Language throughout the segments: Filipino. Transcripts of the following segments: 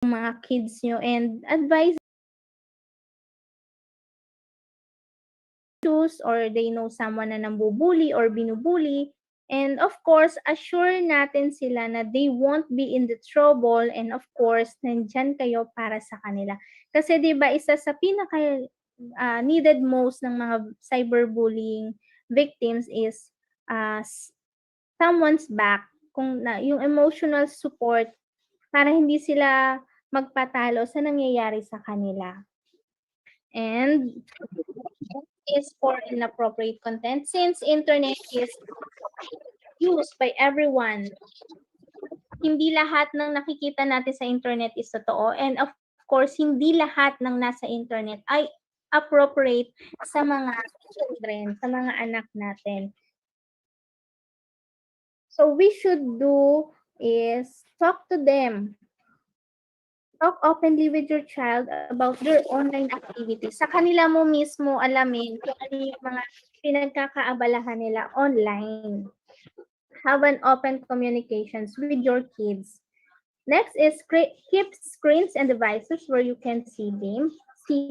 mga kids nyo and advise or they know someone na nambubuli or binubuli. And of course, assure natin sila na they won't be in the trouble and of course, nandyan kayo para sa kanila. Kasi 'di ba isa sa pinaka needed most ng mga cyberbullying victims is someone's back, kung na yung emotional support para hindi sila magpatalo sa nangyayari sa kanila. And is for inappropriate content since internet is used by everyone. Hindi lahat ng nakikita natin sa internet is totoo and of course, hindi lahat ng nasa internet ay appropriate sa mga children, sa mga anak natin. So we should do is talk to them. Talk openly with your child about their online activities. Sa kanila mo mismo alamin kung ano yung mga pinagkakaabalahan nila online. Have an open communications with your kids. Next is keep screens and devices where you can see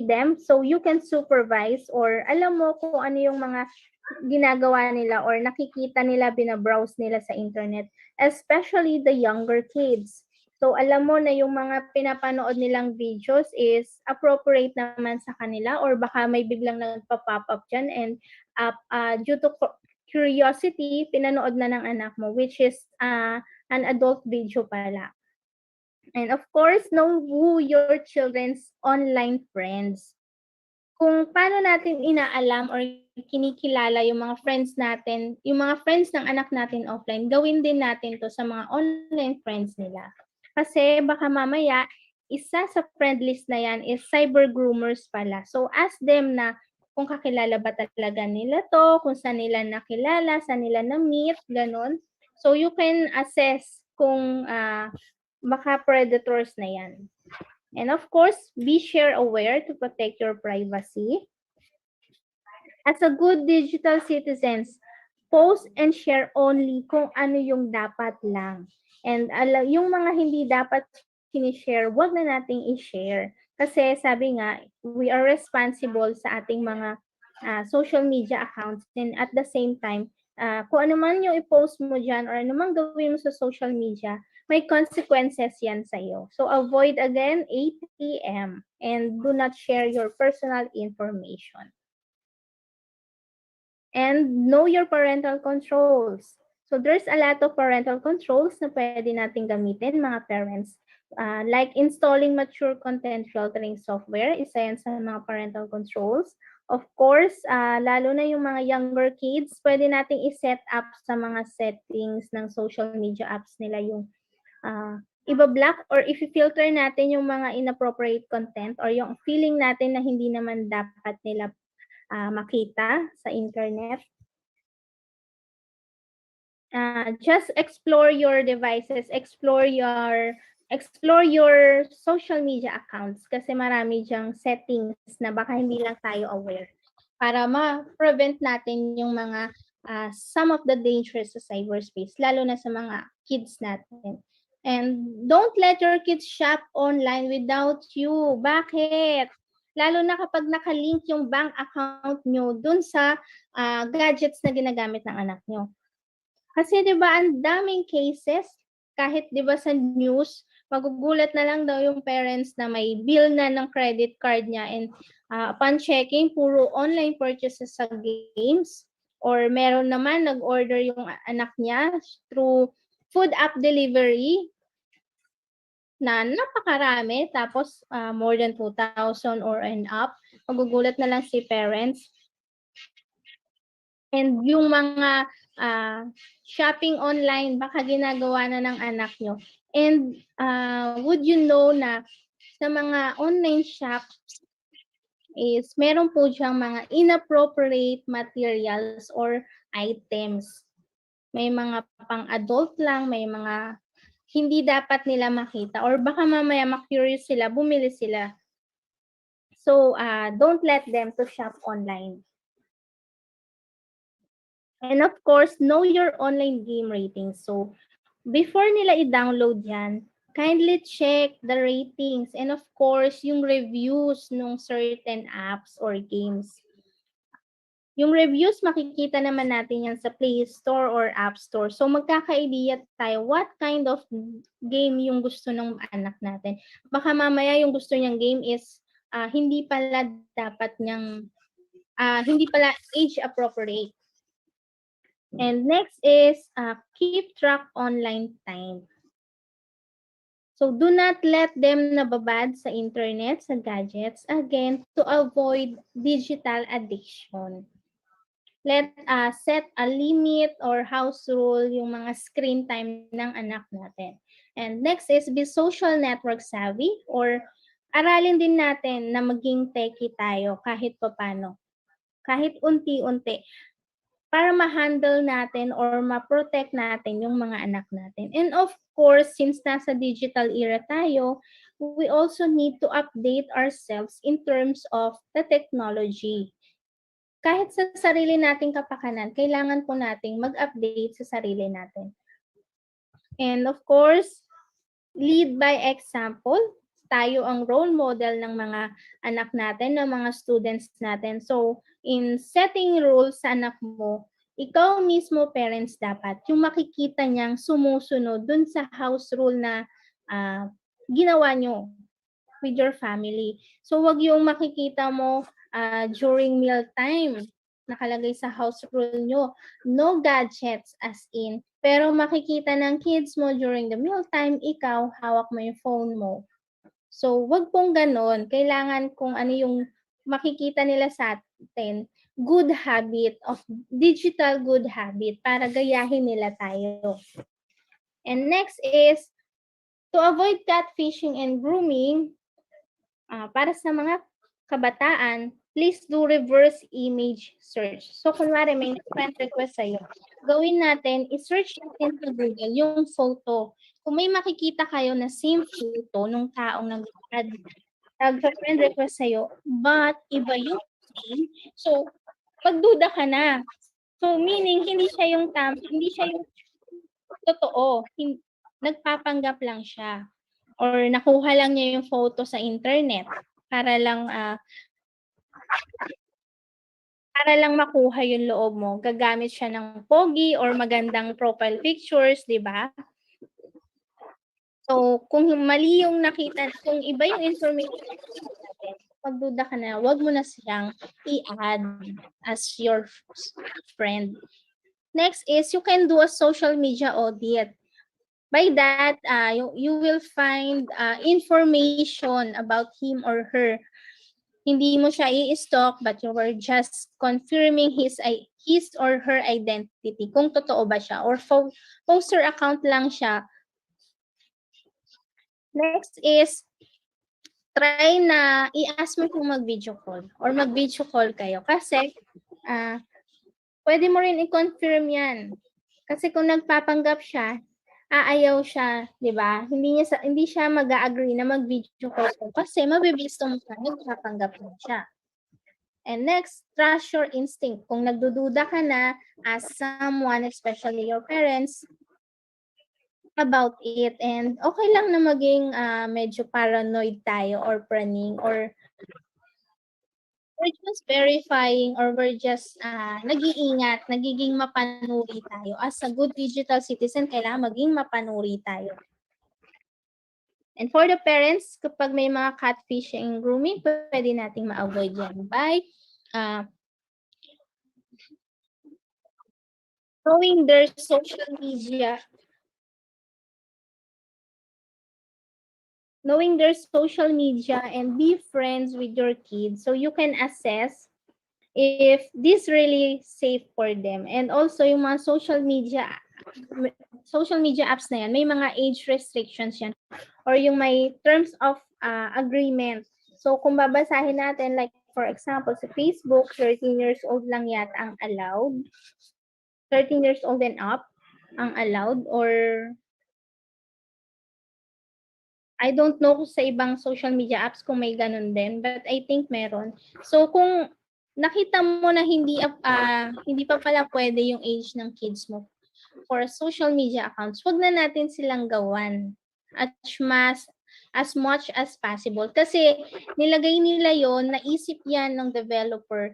them so you can supervise or alam mo kung ano yung mga ginagawa nila or nakikita nila, binabrowse nila sa internet, especially the younger kids. So, alam mo na yung mga pinapanood nilang videos is appropriate naman sa kanila or baka may biglang nagpa-pop up dyan and due to curiosity, pinanood na ng anak mo, which is an adult video pala. And of course, know who your children's online friends. Kung paano natin inaalam or kinikilala yung mga friends natin, yung mga friends ng anak natin offline, gawin din natin to sa mga online friends nila. Kasi baka mamaya, isa sa friend list na yan is cyber groomers pala. So ask them na kung kakilala ba talaga nila to, kung saan nila nakilala, saan nila na-meet, ganun. So you can assess kung baka predators na yan. And of course, be share aware to protect your privacy. As a good digital citizens, post and share only kung ano yung dapat lang. And yung mga hindi dapat sinishare, wag na nating i-share. Kasi sabi nga, we are responsible sa ating mga social media accounts and at the same time, kung ano man yung i-post mo dyan or ano man gawin mo sa social media, may consequences yan sa iyo. So avoid again ATM and do not share your personal information. And know your parental controls. So there's a lot of parental controls na pwede nating gamitin mga parents. Like installing mature content filtering software, isa yan sa mga parental controls. Of course, lalo na yung mga younger kids, pwede nating i-set up sa mga settings ng social media apps nila yung iba-block or i-filter natin yung mga inappropriate content or yung feeling natin na hindi naman dapat nila makita sa internet. Just explore your devices, explore your social media accounts kasi marami diyang settings na baka hindi lang tayo aware para ma-prevent natin yung mga some of the dangers sa cyberspace, lalo na sa mga kids natin. And don't let your kids shop online without you. Bakit? Lalo na kapag nakalink yung bank account nyo dun sa gadgets na ginagamit ng anak nyo. Kasi 'di ba ang daming cases kahit 'di ba sa news magugulat na lang daw yung parents na may bill na ng credit card niya and upon checking puro online purchases sa games or meron naman nag-order yung anak niya through food app delivery na napakarami tapos more than 2,000 or and up. Magugulat na lang si parents. And yung mga shopping online, baka ginagawa na ng anak nyo. And would you know na sa mga online shops is meron po diyang mga inappropriate materials or items. May mga pang-adult lang, may mga hindi dapat nila makita or baka mamaya ma-curious sila, bumili sila. So, don't let them to shop online. And of course, know your online game ratings. So, before nila i-download yan, Kindly check the ratings and of course, yung reviews ng certain apps or games. Yung reviews, makikita naman natin yan sa Play Store or App Store. So, magkaka-idea tayo what kind of game yung gusto ng anak natin. Baka mamaya yung gusto niyang game is hindi pala dapat niyang, hindi pala age appropriate. And next is keep track online time. So, do not let them nababad sa internet, sa gadgets, again, to avoid digital addiction. Let set a limit or house rule yung mga screen time ng anak natin. And next is be social network savvy or aralin din natin na maging techie tayo kahit papano. Kahit unti-unti para ma-handle natin or ma-protect natin yung mga anak natin. And of course, since nasa digital era tayo, we also need to update ourselves in terms of the technology. Kahit sa sarili nating kapakanan, kailangan po nating mag-update sa sarili natin. And of course, lead by example. Tayo ang role model ng mga anak natin, ng mga students natin. So, in setting rules sa anak mo, ikaw mismo parents dapat, yung makikita niyang sumusunod dun sa house rule na ginawa nyo with your family. So, wag yung makikita mo during meal time, nakalagay sa house rule nyo, no gadgets as in, pero makikita ng kids mo during the meal time, ikaw, hawak mo yung phone mo. So, wag pong ganon. Kailangan kung ano yung makikita nila sa atin, good habit of digital good habit para gayahin nila tayo. And next is, to avoid catfishing and grooming, para sa mga kabataan, please do reverse image search. So, kunwari may friend request sa'yo, gawin natin, i-search natin sa Google yung photo. Kung may makikita kayo na same photo nung taong nag-friend request sa'yo, but iba yung name, so, pagduda ka na. So, meaning, hindi siya yung totoo. Nagpapanggap lang siya. Or nakuha lang niya yung photo sa internet para lang makuha yung loob mo. Gagamit siya ng pogi or magandang profile pictures, di ba? So, kung mali yung nakita, kung iba yung information natin, pagduda ka na, wag mo na siyang i-add as your friend. Next is, you can do a social media audit. By that, you will find information about him or her. Hindi mo siya i-stalk, but you were just confirming his or her identity, kung totoo ba siya, or poster account lang siya. Next is, try na i-ask mo kung mag-video call, or mag-video call kayo. Kasi, pwede mo rin i-confirm yan. Kasi kung nagpapanggap siya, aayaw siya, di ba? Hindi siya mag-a-agree na mag-video call kasi mabibisto mo siya, nagpapanggap mo siya. And next, trust your instinct. Kung nagdududa ka na as someone, especially your parents, about it, and okay lang na maging medyo paranoid tayo or praning, or we're just verifying, or we're just nag-iingat, nagiging mapanuri tayo. As a good digital citizen, kailangan maging mapanuri tayo. And for the parents, kapag may mga catfishing and grooming, pwede nating ma-avoid yan by knowing their social media. Knowing their social media and be friends with your kids so you can assess if this really safe for them. And also yung mga social media apps na yan, may mga age restrictions yan or yung may terms of agreement. So kung babasahin natin, like for example, sa Facebook, 13 years old lang yata ang allowed. 13 years old and up ang allowed, or I don't know sa ibang social media apps kung may ganun din, but I think meron. So kung nakita mo na hindi pa pala pwede yung age ng kids mo for social media accounts, wag na natin silang gawan. as much as possible. Kasi nilagay nila yon, naisip yan ng developer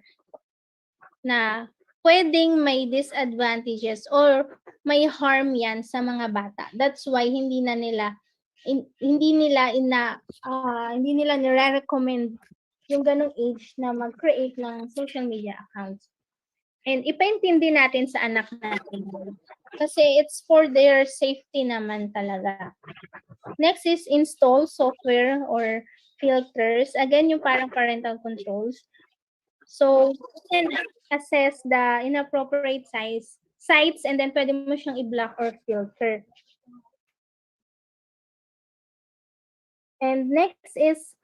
na pwedeng may disadvantages or may harm yan sa mga bata. That's why hindi nila nire-recommend yung ganong age na mag-create ng social media accounts. And ipaintindi natin sa anak natin. Kasi it's for their safety naman talaga. Next is install software or filters. Again, yung parang parental controls. So, you can assess the inappropriate sites and then pwede mo siyang i-block or filter. And next is,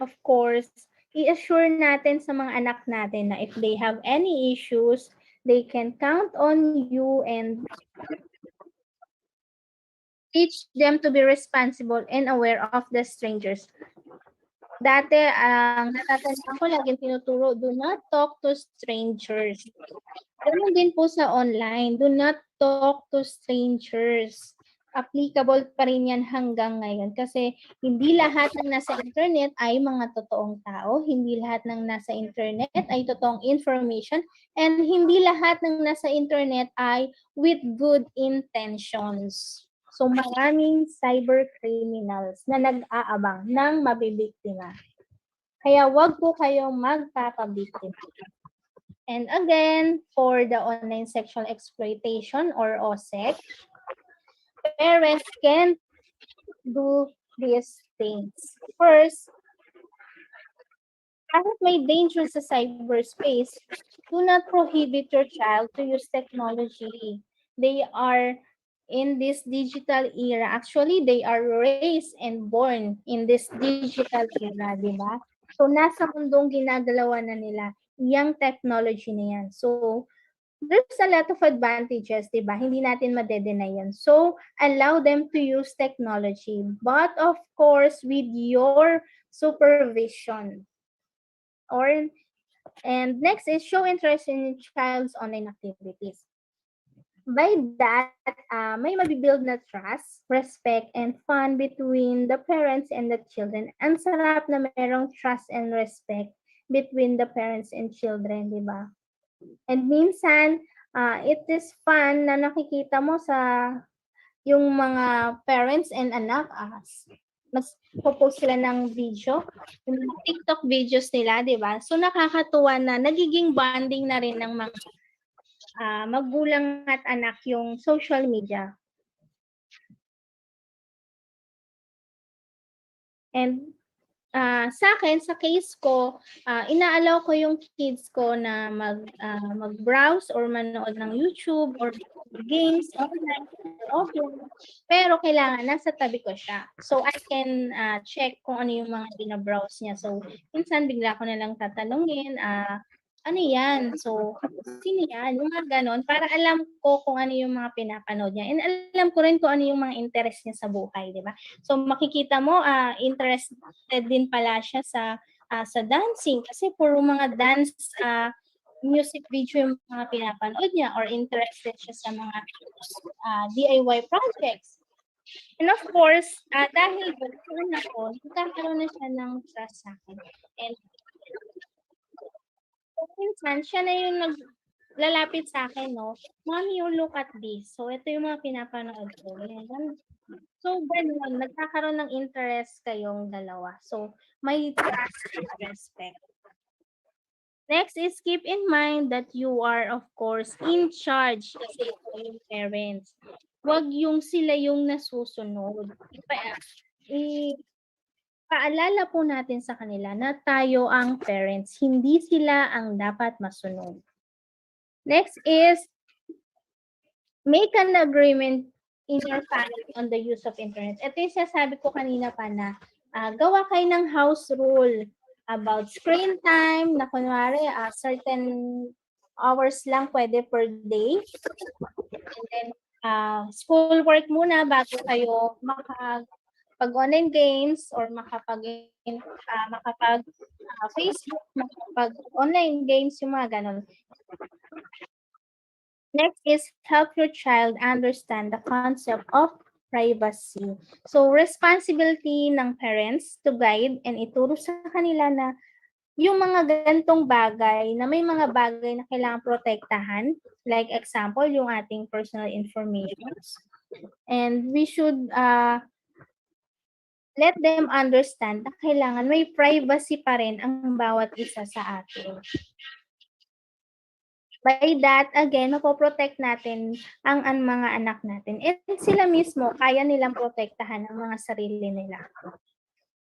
of course, i-assure natin sa mga anak natin na if they have any issues, they can count on you and teach them to be responsible and aware of the strangers. Dati, ang natatandaan ko, laging tinuturo, do not talk to strangers. Ganun din po sa online, do not talk to strangers. Applicable pa rin yan hanggang ngayon kasi hindi lahat ng nasa internet ay mga totoong tao, hindi lahat ng nasa internet ay totoong information, and hindi lahat ng nasa internet ay with good intentions. So maraming cyber criminals na nag-aabang ng mabibiktima. Kaya wag po kayong magpapabiktima. And again, for the online sexual exploitation or OSEC, parents can do these things. First, kahit may danger sa cyberspace, do not prohibit your child to use technology. They are in this digital era. Actually, they are raised and born in this digital era, di ba? So, nasa mundong ginagalawan na nila yung technology na yan. So, there's a lot of advantages, di ba? Hindi natin madedeny yan. So, allow them to use technology. But, of course, with your supervision. And next is show interest in child's online activities. By that, may mabibuild na trust, respect, and fun between the parents and the children. Ang sarap na merong trust and respect between the parents and children, di ba? And minsan, it is fun na nakikita mo sa yung mga parents and anak, mas post sila ng video, yung TikTok videos nila, di ba? So nakakatuwa na nagiging bonding na rin ng mga magulang at anak yung social media. And sa akin, sa case ko, ina-allow ko yung kids ko na mag-browse or manood ng YouTube or games online, offline. Pero kailangan nasa tabi ko siya. So I can check kung ano yung mga bina-browse niya. So minsan bigla ko na lang tatanungin, ano yan? So, sino yan? Yung mga ganon, para alam ko kung ano yung mga pinapanood niya. And alam ko rin kung ano yung mga interest niya sa buhay, di ba? So, makikita mo, interested din pala siya sa dancing kasi puro mga dance music video yung mga pinapanood niya or interested siya sa mga DIY projects. And of course, dahil doon ako, nagkakaroon na siya ng trust sa akin. And minsan, siya na yung naglalapit sa akin, no? Mommy, you look at this. So, ito yung mga pinapanood ko. So, ganun, nagkakaroon ng interest kayong dalawa. So, may trust and respect. Next is keep in mind that you are, of course, in charge kasi ito yung parents. Huwag yung sila yung nasusunod. Paalala po natin sa kanila na tayo ang parents, hindi sila ang dapat masunod. Next is, make an agreement in your family on the use of internet. Ito yung sasabi ko kanina pa na gawa kayo ng house rule about screen time na kunwari certain hours lang pwede per day. And then, schoolwork muna bago kayo pag-online games or Facebook, makapag-online games, yung mga ganun. Next is help your child understand the concept of privacy. So, responsibility ng parents to guide and ituro sa kanila na yung mga gantong bagay na may mga bagay na kailangan protektahan, like example, yung ating personal informations. And we should let them understand na kailangan may privacy pa rin ang bawat isa sa atin. By that, again, mapoprotect natin ang mga anak natin. And sila mismo, kaya nilang protektahan ang mga sarili nila.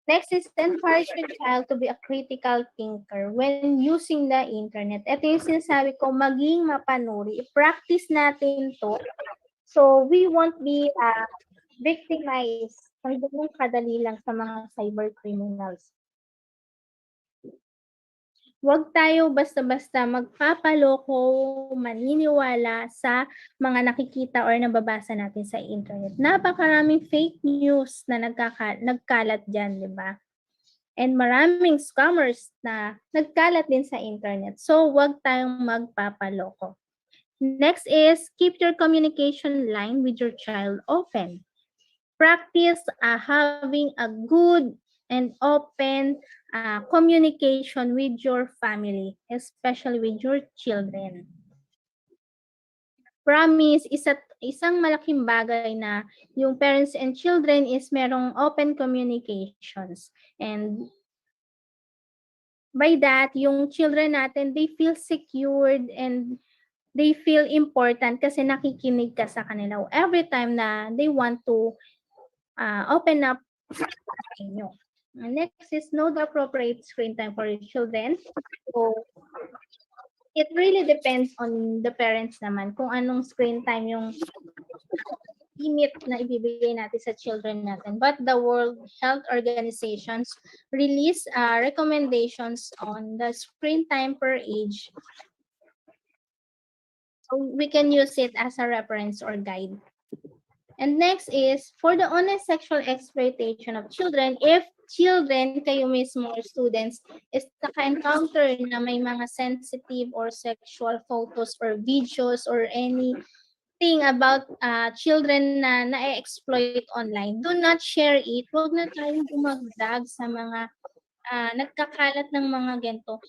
Next is encourage your child to be a critical thinker when using the internet. Ito yung sinasabi ko, maging mapanuri. I-practice natin to. So, we won't be victimized ng ganun kadali lang sa mga cyber criminals. Huwag tayo basta-basta magpapaloko, maniniwala sa mga nakikita or nababasa natin sa internet. Napakaraming fake news na nagkalat dyan, di ba? And maraming scammers na nagkalat din sa internet. So, huwag tayong magpapaloko. Next is, keep your communication line with your child open. Practice having a good and open communication with your family, especially with your children. Promise, isang malaking bagay na yung parents and children is merong open communications. And by that, yung children natin, they feel secured and they feel important kasi nakikinig ka sa kanila every time na they want to open up sa inyo. Next is know the appropriate screen time for your children. So, it really depends on the parents naman kung anong screen time yung limit na ibibigay natin sa children natin. But the World Health Organizations release recommendations on the screen time per age. So we can use it as a reference or guide. And next is, for the honest sexual exploitation of children, if children, kayo mismo or students, is naka-encounter na may mga sensitive or sexual photos or videos or anything about children na na-exploit online, do not share it. Huwag na tayong dumagdag sa mga nagkakalat ng mga ganito.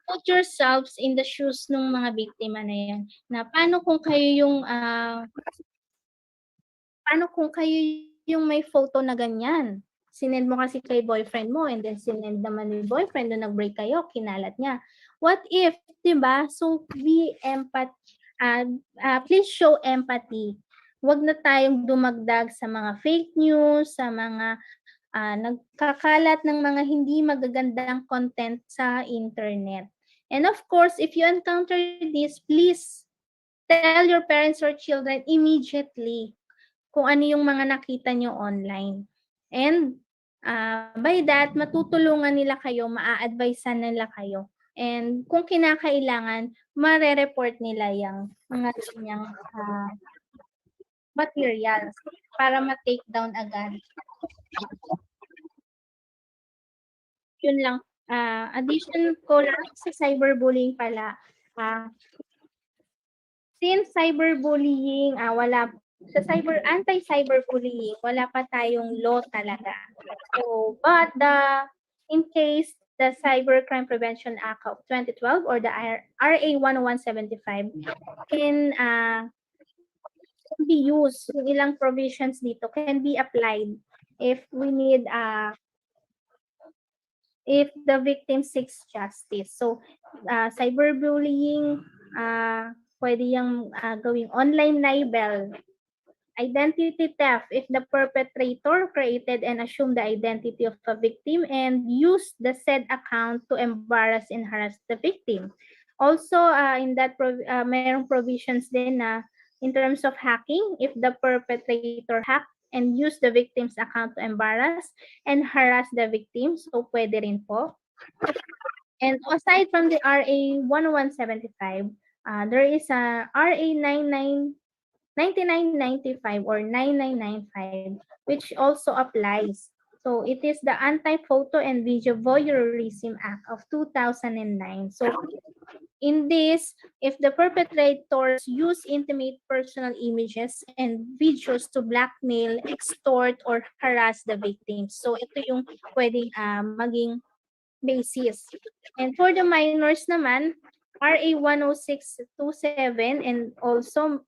Put yourselves in the shoes ng mga biktima na yan. Na paano kung kayo yung may photo na ganyan? Sinend mo kasi kay boyfriend mo and then sinend naman ni boyfriend nung nag-break kayo, kinalat niya. What if, di ba? So, please show empathy. Huwag na tayong dumagdag sa mga fake news, sa mga nagkakalat ng mga hindi magagandang content sa internet. And of course, if you encounter this, please tell your parents or children immediately kung ano yung mga nakita nyo online. And by that, matutulungan nila kayo, maa-advisean nila kayo. And kung kinakailangan, mare-report nila yung mga kanyang materials para ma-take down agad. Yun lang. Addition ko lang sa cyberbullying pala. Since cyberbullying, anti-cyberbullying, wala pa tayong law talaga. So, but in case the Cybercrime Prevention Act of 2012 or the RA 10175 can be used, yung ilang provisions dito can be applied if we need if the victim seeks justice. So, cyberbullying, pwede yung gawing online libel, identity theft if the perpetrator created and assumed the identity of a victim and used the said account to embarrass and harass the victim. Also, in that mayroong provisions din na in terms of hacking, if the perpetrator hacked and used the victim's account to embarrass and harass the victim, so pwede rin po. And aside from the RA 10175, there is a RA 9995 or 9995, which also applies. So it is the Anti-Photo and Video Voyeurism Act of 2009. So In this, if the perpetrators use intimate personal images and videos to blackmail, extort, or harass the victims. So ito yung pwedeng maging basis. And for the minors naman, RA 10627 and also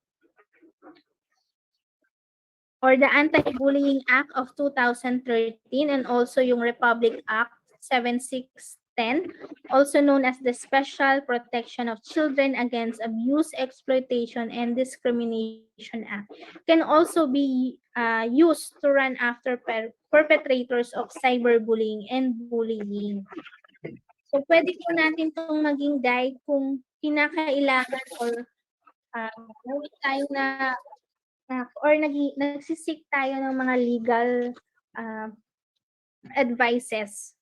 or the Anti-Bullying Act of 2013 and also yung Republic Act 7610, also known as the Special Protection of Children Against Abuse, Exploitation, and Discrimination Act, can also be used to run after perpetrators of cyberbullying and bullying. So, pwede po natin itong maging guide kung kinakailangan or naging tayo na or nagsisik tayo ng mga legal advices.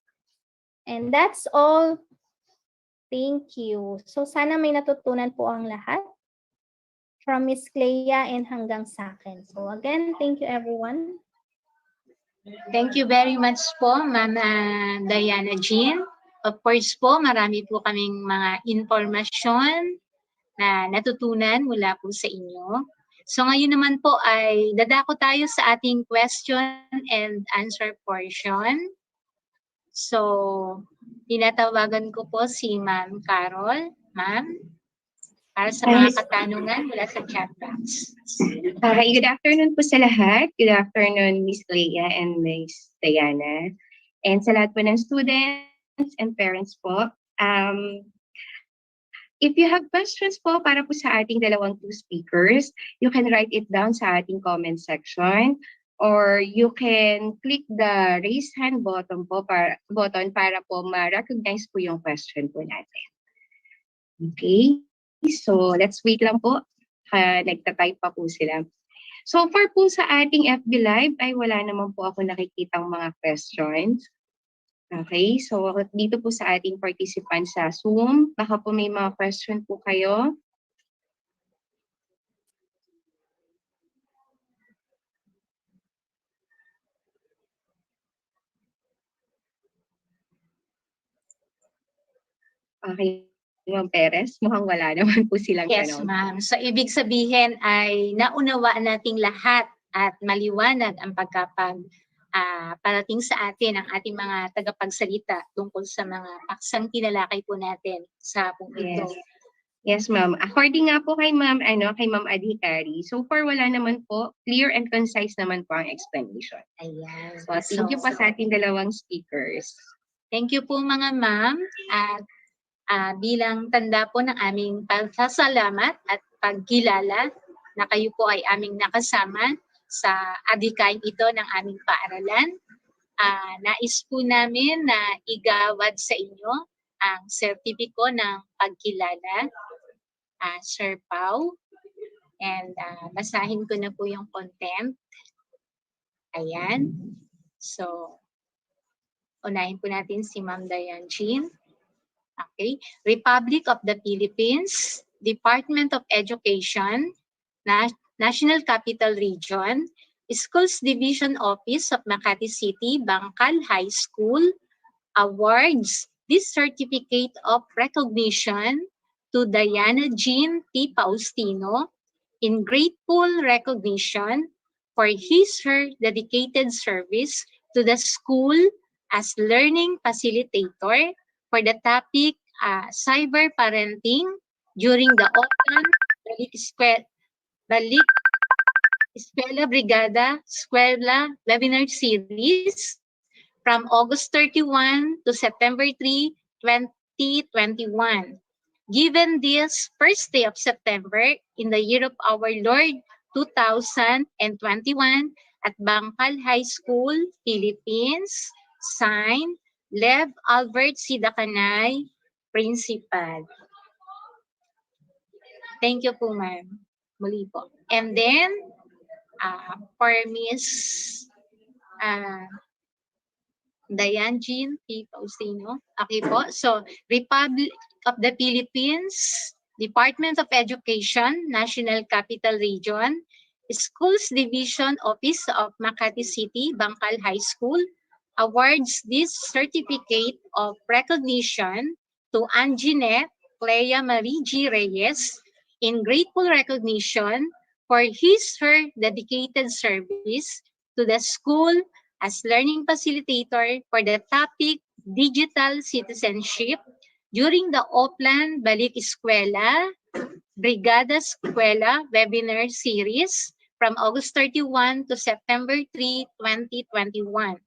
And that's all. Thank you. So sana may natutunan po ang lahat from Miss Clea and hanggang sa akin. So again, thank you everyone. Thank you very much po, Ma'am Diana Jean. Of course po, marami po kaming mga informasyon na natutunan mula po sa inyo. So ngayon naman po ay dadako tayo sa ating question and answer portion. So, tinatawagan ko po si Ma'am Carol. Ma'am, para sa mga katanungan mula sa chat box. Good afternoon po sa lahat. Good afternoon, Miss Clea and Miss Diana. And sa lahat po ng students and parents po. If you have questions po para po sa ating dalawang two speakers, you can write it down sa ating comment section. Or you can click the raise hand button po para po ma-recognize po yung question po natin. Okay, so let's wait lang po. Nagta-type pa po sila. So far po sa ating FB Live ay wala naman po ako nakikitang mga questions. Okay, so dito po sa ating participants sa Zoom, baka po may mga question po kayo. Okay, Belen Perez, mukhang wala naman po silang tanong. Yes, ma'am. So, ibig sabihin ay naunawaan nating lahat at maliwanag ang parating sa atin ang ating mga tagapagsalita tungkol sa mga paksang tinalakay po natin sa punto ito. Yes, ma'am. According nga po kay Ma'am Adhikari, so far wala naman po, clear and concise naman po ang explanation. Ayan. So, thank you po sa ating dalawang speakers. Thank you po mga ma'am. At bilang tanda po ng aming pasasalamat at pagkilala na kayo po ay aming nakasama sa adhikain ito ng aming paaralan. Nais po namin na igawad sa inyo ang sertipiko ng pagkilala, Sir Pau. And basahin ko na po yung content. Ayan. So, unahin po natin si Ma'am Diane Jean. Okay. Republic of the Philippines, Department of Education, National Capital Region, Schools Division Office of Makati City, Bangkal High School, awards this certificate of recognition to Diana Jean T. Faustino in grateful recognition for her dedicated service to the school as learning facilitator for the topic cyber parenting during the autumn Balik Eskwela Brigada Eskwela webinar series from August 31 to September 3, 2021. Given this first day of September in the year of our Lord 2021 at Bangkal High School, Philippines, signed Lev Albert Sidakanay, Principal. Thank you po, ma'am. Muli po. And then, for Miss Diane Jean P. Faustino. Okay po. So, Republic of the Philippines, Department of Education, National Capital Region, Schools Division Office of Makati City, Bangkal High School, awards this certificate of recognition to Anjinet Clea Marie G. Reyes in grateful recognition for her dedicated service to the school as learning facilitator for the topic Digital Citizenship during the Oplan Balik Eskwela Brigada Eskwela webinar series from August 31 to September 3, 2021.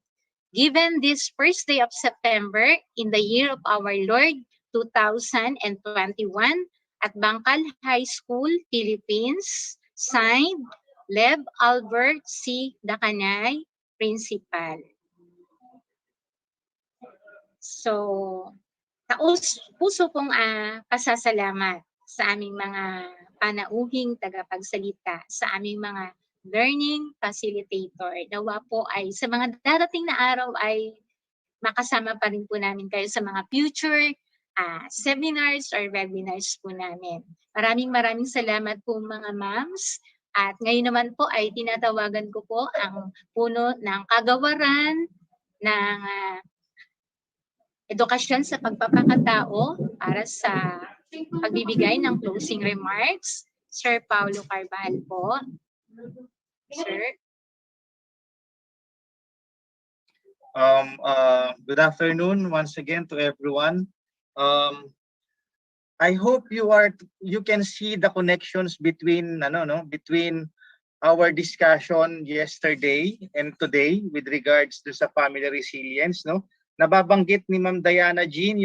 Given this first day of September in the year of our Lord 2021 at Bangkal High School, Philippines, signed Lev Albert C. Dacanay, Principal. So, puso pong pasasalamat sa aming mga panauhing tagapagsalita, sa aming mga learning facilitator. Nawa po ay sa mga darating na araw ay makasama pa rin po namin kayo sa mga future seminars or webinars po namin. Maraming salamat po mga ma'ams. At ngayon naman po ay tinatawagan ko po ang puno ng kagawaran ng edukasyon sa pagpapakatao para sa pagbibigay ng closing remarks. Sir Paulo Carvajal po. Sir. Good afternoon once again to everyone. I hope you can see the connections between between our discussion yesterday and today with regards to sa family resilience, no? Nababanggit ni Ma'am Diana Jean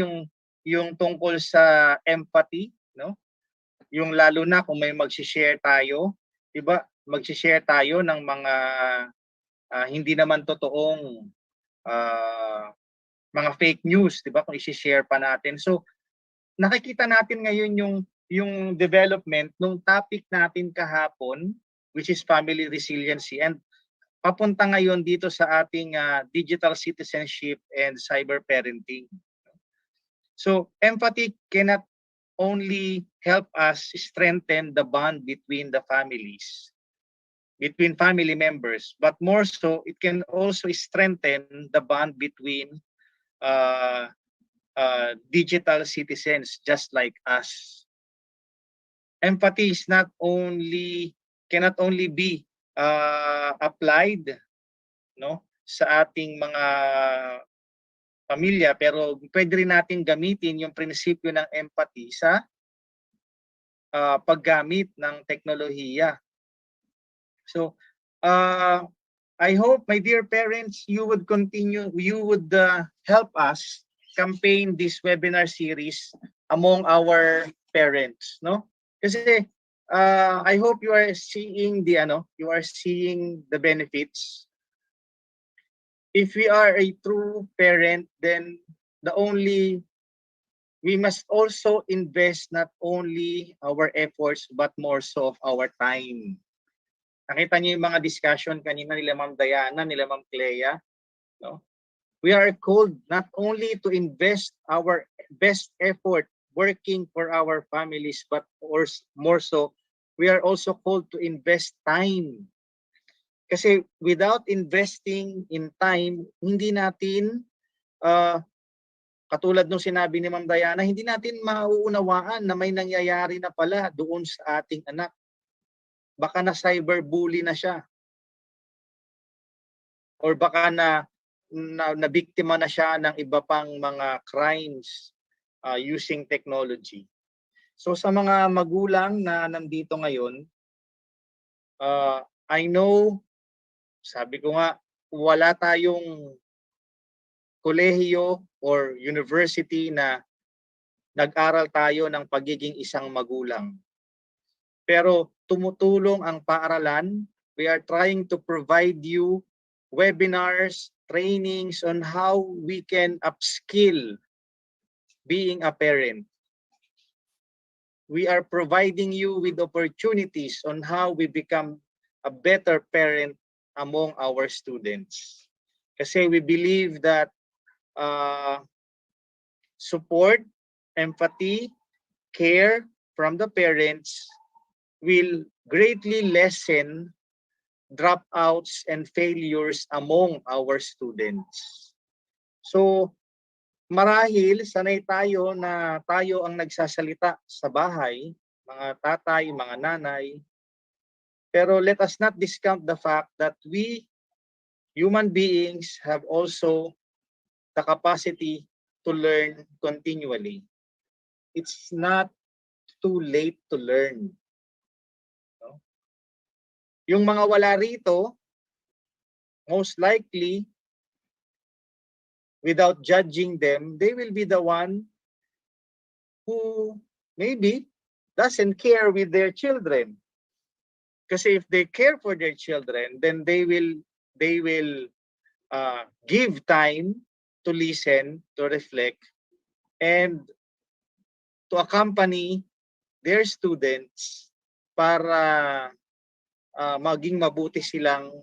yung tungkol sa empathy, no? Yung lalo na kung may magsi-share tayo, 'di ba? Magsi-share tayo ng mga hindi naman totoong mga fake news, 'di ba? Kung i-share pa natin. So nakikita natin ngayon yung development ng topic natin kahapon, which is family resiliency, and papunta ngayon dito sa ating digital citizenship and cyber parenting. So empathy cannot only help us strengthen the bond between the families, between family members, but more so it can also strengthen the bond between digital citizens just like us. Empathy is cannot only be applied, no, sa ating mga pamilya, pero pwede rin natin gamitin yung prinsipyo ng empathy sa paggamit ng teknolohiya. So I hope, my dear parents, you would help us campaign this webinar series among our parents, no? Kasi I hope you are seeing the benefits. If we are a true parent, then we must also invest not only our efforts but more so of our time. Nakita niyo yung mga discussion kanina nila Ma'am Diana, nila Ma'am Clea, no? We are called not only to invest our best effort working for our families, but more so, we are also called to invest time. Kasi without investing in time, hindi natin, katulad nung sinabi ni Ma'am Diana, hindi natin mauunawaan na may nangyayari na pala doon sa ating anak. Baka na cyberbully na siya. Or baka na biktima na siya ng iba pang mga crimes using technology. So sa mga magulang na nandito ngayon, I know, sabi ko nga, wala tayong kolehiyo or university na nag-aral tayo ng pagiging isang magulang. Pero tumutulong ang paaralan. We are trying to provide you webinars, trainings on how we can upskill being a parent. We are providing you with opportunities on how we become a better parent among our students. Kasi we believe that support, empathy, care from the parents will greatly lessen dropouts and failures among our students. So marahil sanay tayo na tayo ang nagsasalita sa bahay, mga tatay, mga nanay. Pero let us not discount the fact that we human beings have also the capacity to learn continually. It's not too late to learn. No? Yung mga wala rito, most likely, without judging them, they will be the one who maybe doesn't care with their children. Kasi if they care for their children, then they will give time to listen, to reflect, and to accompany their students para maging mabuti silang,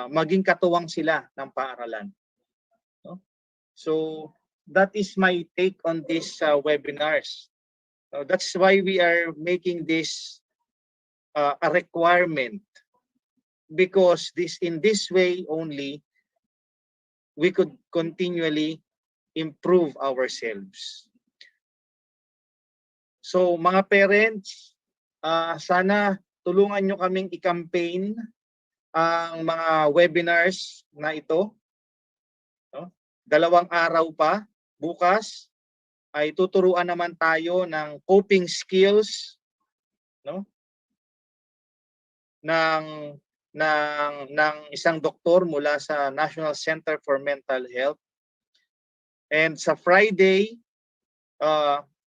maging katuwang sila ng paaralan. No? So that is my take on these webinars. That's why we are making this a requirement, because in this way only we could continually improve ourselves. So mga parents, sana tulungan nyo kaming i-campaign ang mga webinars na ito. No? 2 araw pa, bukas ay tuturuan naman tayo ng coping skills, no? ng isang doktor mula sa National Center for Mental Health. And sa Friday,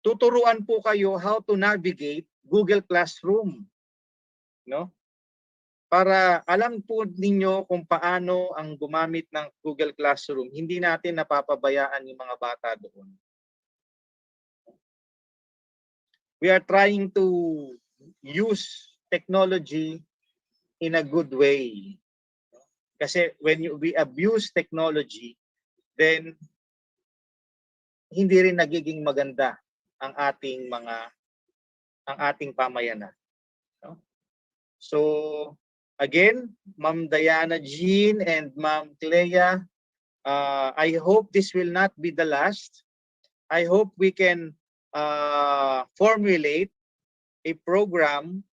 tuturuan po kayo how to navigate Google Classroom, no? Para alam po ninyo kung paano ang gumamit ng Google Classroom. Hindi natin napapabayaan yung mga bata doon. We are trying to use technology in a good way. Kasi when we abuse technology, then hindi rin nagiging maganda ang ating pamayanan. No? So again, Ma'am Diana Jean and Ma'am Clea, I hope this will not be the last. I hope we can formulate a program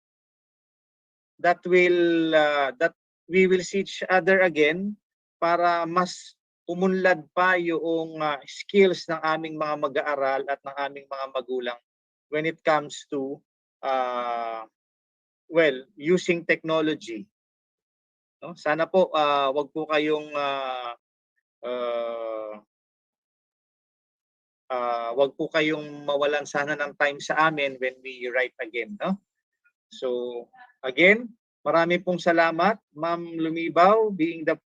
that we will see each other again para mas umunlad pa yung skills ng aming mga mag-aaral at ng aming mga magulang when it comes to using technology. No? Sana po wag po kayong wag po kayong mawalan sana ng time sa amin when we write again, no? So again, marami pong salamat, Ma'am Lumibaw, being the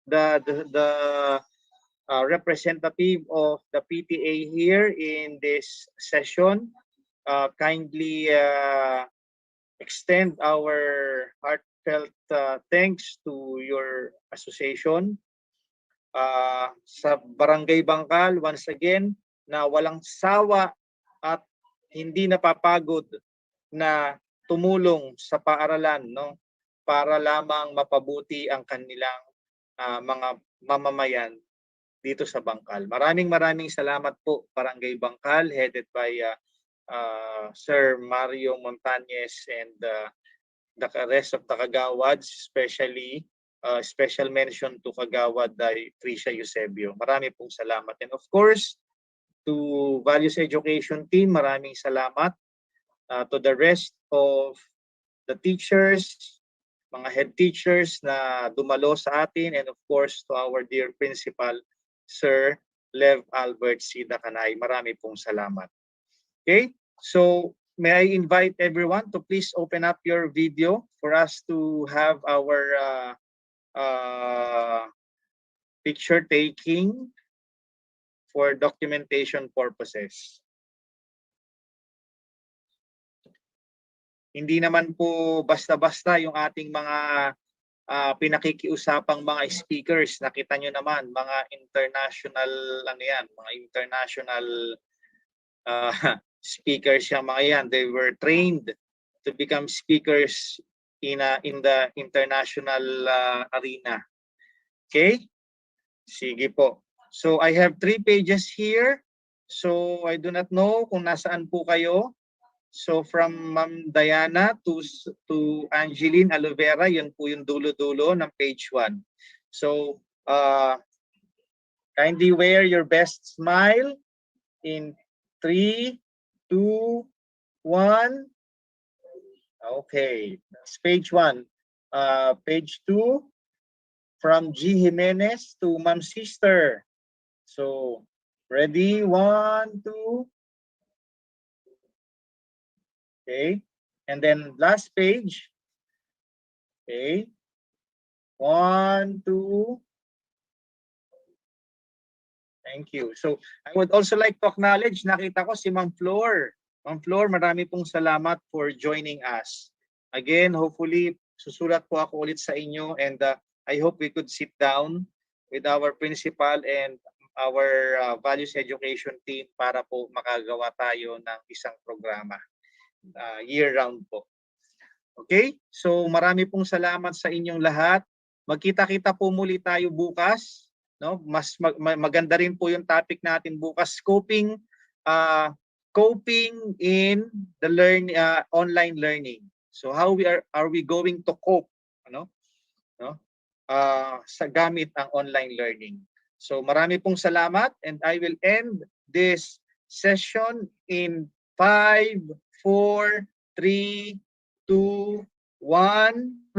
representative of the PTA here in this session. Kindly extend our heartfelt thanks to your association. Sa Barangay Bangkal, once again, na walang sawa at hindi napapagod na tumulong sa paaralan, no, para lamang mapabuti ang kanilang mga mamamayan dito sa Bangkal. Maraming salamat po, Barangay Bangkal, headed by Sir Mario Montañez and the rest of the Kagawads, especially special mention to Kagawad Tricia Eusebio. Marami pong salamat. And of course, to Values Education Team, maraming salamat. To the rest of the teachers, mga head teachers na dumalo sa atin, and of course to our dear principal, Sir Lev Albert Sida Kanay. Marami pong salamat. Okay, so may I invite everyone to please open up your video for us to have our picture taking for documentation purposes. Hindi naman po basta-basta yung ating mga pinakikiusapang mga speakers. Nakita nyo naman, mga international, mga international speakers yung mga yan. They were trained to become speakers in the international arena. Okay? Sige po. So I have 3 pages here. So I do not know kung nasaan po kayo. So from Ma'am Diana to Angeline Alovera, yun po yung dulo-dulo ng page 1. So kindly wear your best smile in 3, 2, 1. Okay, that's page 1. Page 2, from G. Jimenez to Ma'am Sister. So, ready? 1, 2. Okay. And then last page. Okay. 1, 2. Thank you. So, I would also like to acknowledge, nakita ko si Ma'am Flor. Ma'am Flor, marami pong salamat for joining us. Again, hopefully, susulat po ako ulit sa inyo, and I hope we could sit down with our principal and our values education team para po makagawa tayo ng isang programa year-round po. Okay? So marami pong salamat sa inyong lahat. Magkita-kita po muli tayo bukas. No? Mas maganda rin po yung topic natin bukas, coping in the online learning. So how are we going to cope, ano? No? Sa gamit ang online learning. So marami pong salamat, and I will end this session in 5, 4, 3, 2, 1.